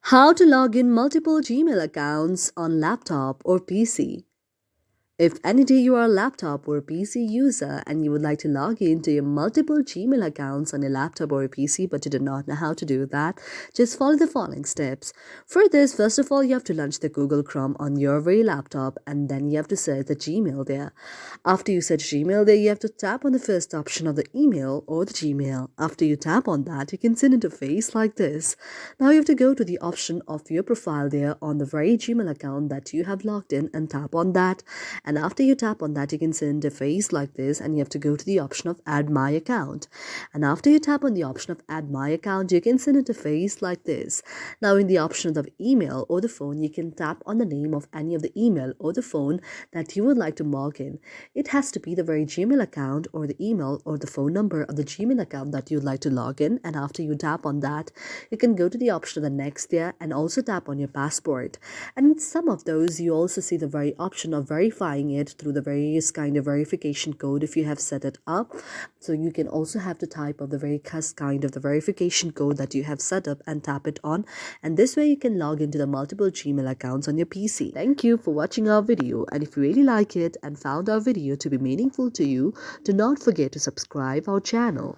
How to log in multiple Gmail accounts on laptop or PC. If any day you are a laptop or a PC user and you would like to log into your multiple Gmail accounts on a laptop or a PC but you do not know how to do that, just follow the following steps. For this, first of all, you have to launch the Google Chrome on your very laptop and then you have to search the Gmail there. After you search Gmail there, you have to tap on the first option of the email or the Gmail. After you tap on that, you can see an interface like this. Now you have to go to the option of your profile there on the very Gmail account that you have logged in and tap on that. And after you tap on that, you can see an interface like this and you have to go to the option of add my account. And after you tap on the option of add my account, you can see an interface like this. Now in the option of email or the phone, you can tap on the name of any of the email or the phone that you would like to log in. It has to be the very Gmail account or the email or the phone number of the Gmail account that you'd like to log in. And after you tap on that, you can go to the option of the next there and also tap on your passport. And in some of those, you also see the very option of verifying it through the various kind of verification code if you have set it up. So you can also have to type of the very kind of the verification code that you have set up and tap it on. And this way you can log into the multiple Gmail accounts on your PC. Thank you for watching our video. And if you really like it and found our video to be meaningful to you, do not forget to subscribe our channel.